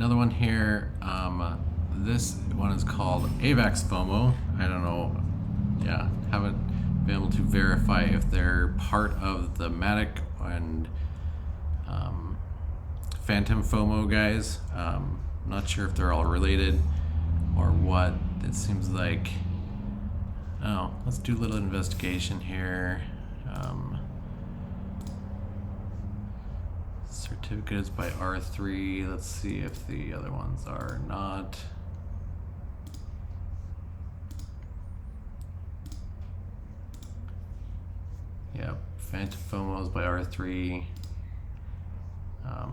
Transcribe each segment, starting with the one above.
another one here. This one is called AvaxFomo. I don't know. Yeah, haven't been able to verify if they're part of the Matic and Phantom FOMO guys. Not sure if they're all related or what. It seems like. Oh, let's do a little investigation here. Certificate is by R3. Let's see if the other ones are not. Yep, Phantom FOMO is by R3. I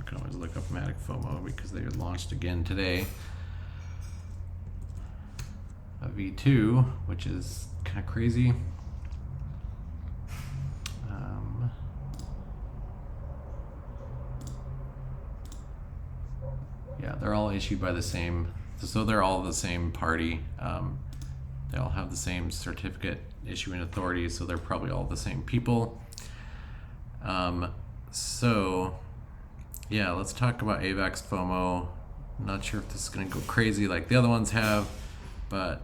can always look up Matic FOMO because they launched again today. A V2, which is kind of crazy. Yeah, they're all issued by the same, so they're all the same party. They all have the same certificate issuing authority, so they're probably all the same people. So yeah, let's talk about AvaxFomo. Not sure if this is going to go crazy like the other ones have, but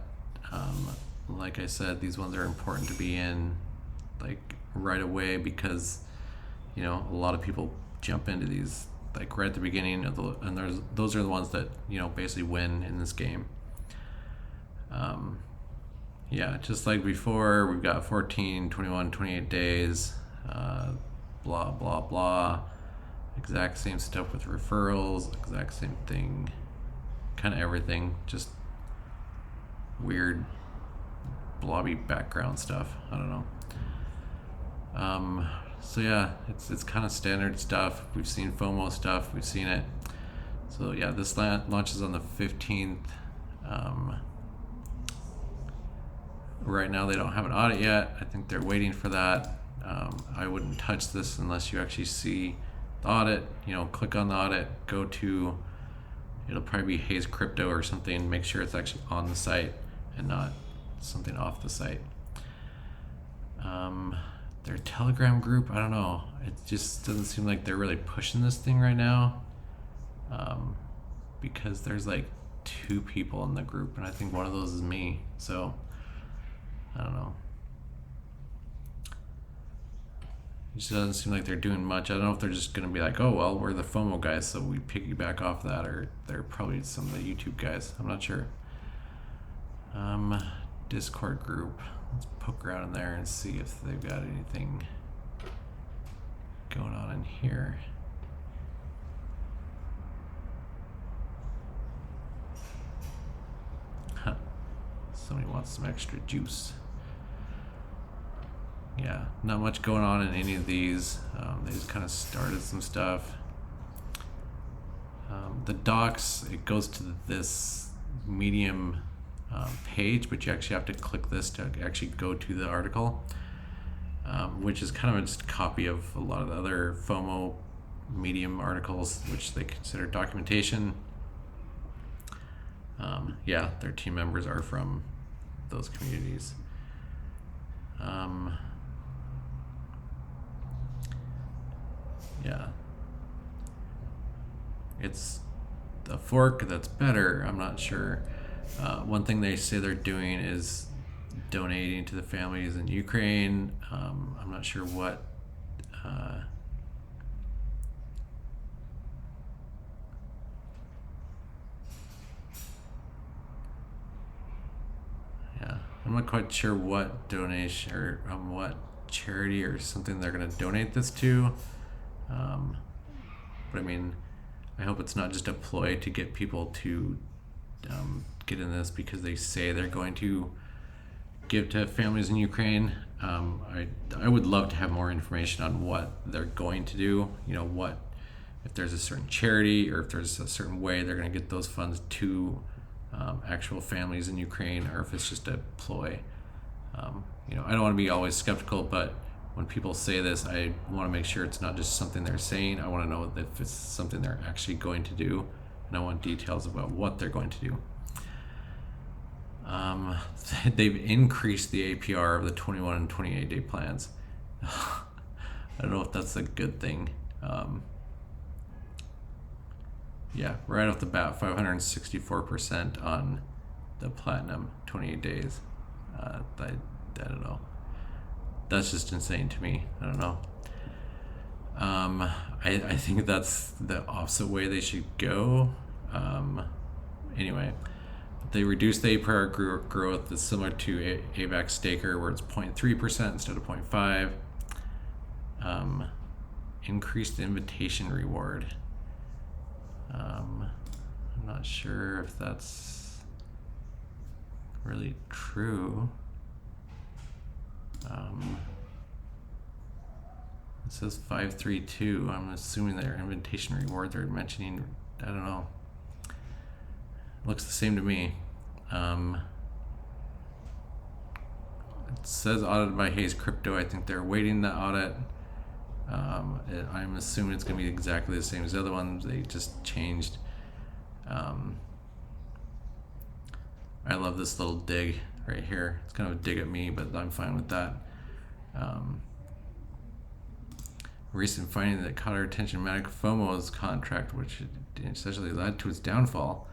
like I said, these ones are important to be in like right away because a lot of people jump into these like right at the beginning of and those are the ones that basically win in this game. Yeah, just like before, we've got 14, 21, 28 days, blah blah blah, exact same stuff with referrals, exact same thing, kind of everything, just weird blobby background stuff. I don't know. So yeah, it's kind of standard stuff. We've seen FOMO stuff, we've seen it. So yeah, this launches on the 15th. Right now they don't have an audit yet. I think they're waiting for that. I wouldn't touch this unless you actually see the audit. Click on the audit, go to, it'll probably be Hayes Crypto or something. Make sure it's actually on the site and not something off the site. Their Telegram group, I don't know. It just doesn't seem like they're really pushing this thing right now. Because there's like 2 people in the group, and I think one of those is me. So I don't know. It just doesn't seem like they're doing much. I don't know if they're just gonna be like, oh well, we're the FOMO guys, so we piggyback off that, or they're probably some of the YouTube guys. I'm not sure. Discord group. Let's poke around in there and see if they've got anything going on in here. Huh. Somebody wants some extra juice. Yeah, not much going on in any of these. They just kind of started some stuff. The docs, it goes to this Medium page, but you actually have to click this to actually go to the article, which is kind of just a copy of a lot of the other FOMO Medium articles, which they consider documentation. Yeah, their team members are from those communities. Yeah, it's the fork that's better. I'm not sure. One thing they say they're doing is donating to the families in Ukraine. I'm not sure what. Yeah, I'm not quite sure what donation or what charity or something they're going to donate this to. But I mean, I hope it's not just a ploy to get people to get in this because they say they're going to give to families in Ukraine. I would love to have more information on what they're going to do. What if there's a certain charity or if there's a certain way they're going to get those funds to actual families in Ukraine, or if it's just a ploy. I don't want to be always skeptical, but when people say this, I want to make sure it's not just something they're saying. I want to know if it's something they're actually going to do, and I want details about what they're going to do. They've increased the APR of the 21 and 28 day plans. I don't know if that's a good thing. Yeah, right off the bat, 564% on the platinum 28 days. I don't know. That's just insane to me. I don't know. I think that's the opposite way they should go. Anyway, they reduced the APR growth. It's similar to AVAX Staker, where it's 0.3% instead of 0.5. Increased invitation reward. I'm not sure if that's really true. It says 532. I'm assuming their invitation reward they're mentioning. I don't know. Looks the same to me. It says audited by Hayes Crypto. I think they're awaiting the audit. I'm assuming it's going to be exactly the same as the other ones. They just changed. I love this little dig right here. It's kind of a dig at me, but I'm fine with that. Recent finding that caught our attention: AvaxFomo's contract, which essentially led to its downfall.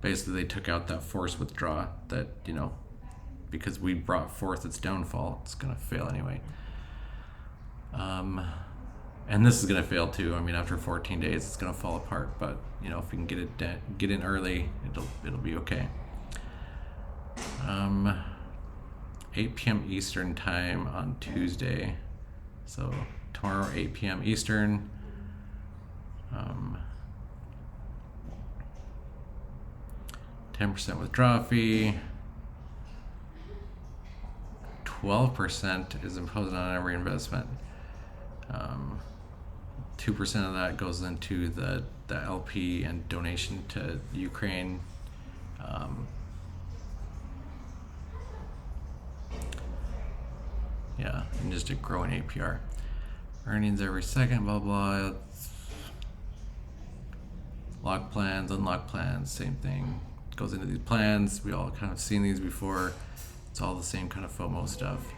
Basically, they took out that forced withdrawal that, because we brought forth its downfall, it's going to fail anyway. And this is going to fail too. I mean, after 14 days, it's going to fall apart. But if we can get in early, it'll be okay. 8 p.m. Eastern time on Tuesday. So tomorrow, 8 p.m. Eastern. 10% withdrawal fee. 12% is imposed on every investment. 2% of that goes into the LP and donation to Ukraine. And just a growing APR. Earnings every second, blah blah. Lock plans, unlock plans, same thing. Goes into these plans. We all kind of seen these before. It's all the same kind of FOMO stuff.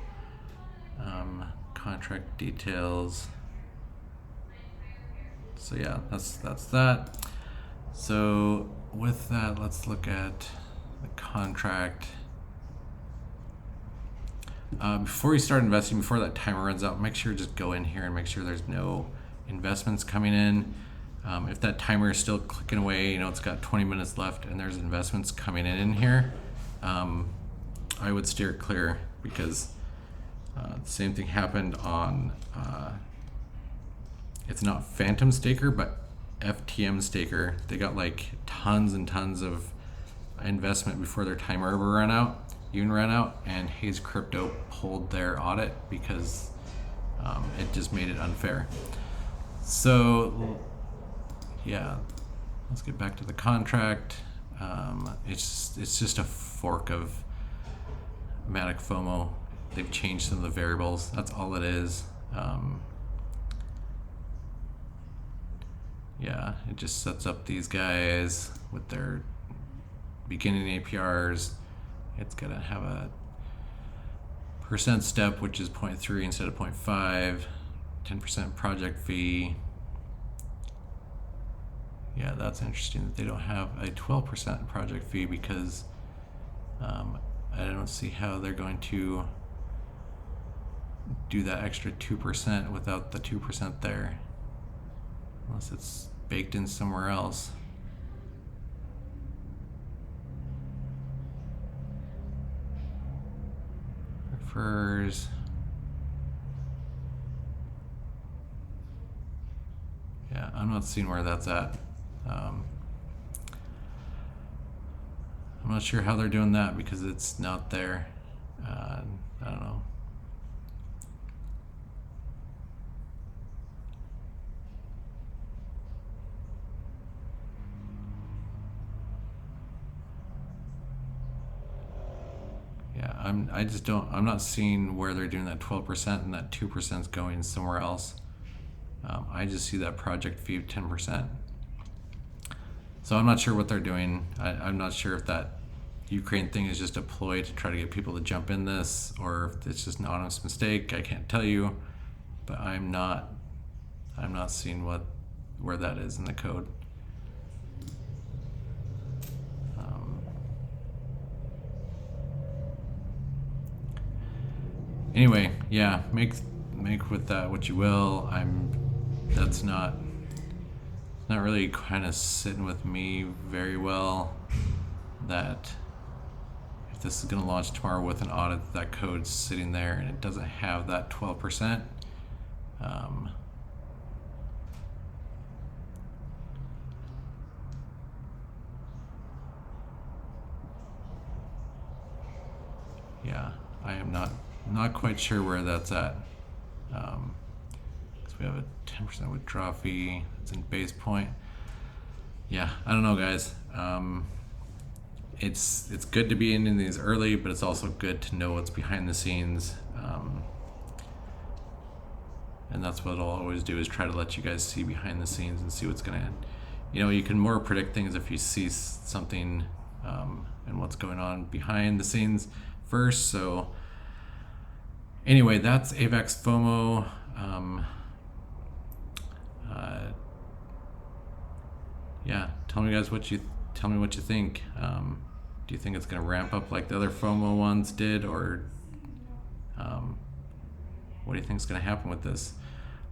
Contract details. So yeah, that's that. So with that, let's look at the contract. Before you start investing, before that timer runs out, make sure to just go in here and make sure there's no investments coming in. If that timer is still clicking away, it's got 20 minutes left and there's investments coming in here, I would steer clear, because the same thing happened on, it's not Phantom Staker, but FTM Staker. They got like tons and tons of investment before their timer ever ran out, and Hayes Crypto pulled their audit because it just made it unfair. So yeah, let's get back to the contract. It's just a fork of AvaxFomo. They've changed some of the variables. That's all it is. It just sets up these guys with their beginning APRs. It's gonna have a percent step, which is 0.3 instead of 0.5, 10% project fee. Yeah, that's interesting that they don't have a 12% project fee, because I don't see how they're going to do that extra 2% without the 2% there, unless it's baked in somewhere else. Refers. Yeah, I'm not seeing where that's at. I'm not sure how they're doing that, because it's not there. I don't know. I'm not seeing where they're doing that 12% and that 2% is going somewhere else. I just see that project fee of 10%. So I'm not sure what they're doing. I'm not sure if that Ukraine thing is just a ploy to try to get people to jump in this, or if it's just an honest mistake. I can't tell you, but I'm not seeing where that is in the code. Anyway, yeah, make with that what you will. That's not really kind of sitting with me very well, that if this is going to launch tomorrow with an audit, that code's sitting there and it doesn't have that 12%. Yeah, I am not quite sure where that's at. So we have a 10% withdrawal fee. It's in base point. Yeah, I don't know, guys. It's good to be in these early, but it's also good to know what's behind the scenes. And that's what I'll always do, is try to let you guys see behind the scenes and see what's going to, you can more predict things if you see something and what's going on behind the scenes first. So anyway, that's AvaxFomo. Yeah, tell me guys what you think. Do you think it's going to ramp up like the other FOMO ones did, or what do you think is going to happen with this?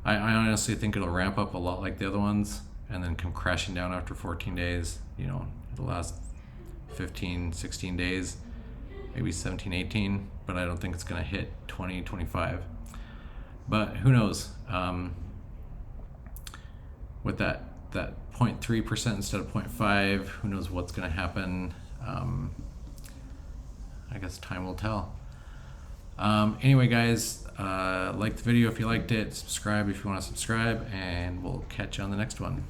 I honestly think it'll ramp up a lot like the other ones and then come crashing down after 14 days, the last 15, 16 days, maybe 17, 18, but I don't think it's going to hit 20, 25. But who knows? With that 0.3% instead of 0.5, who knows what's going to happen? I guess time will tell. Anyway, guys, like the video if you liked it, subscribe if you want to subscribe, and we'll catch you on the next one.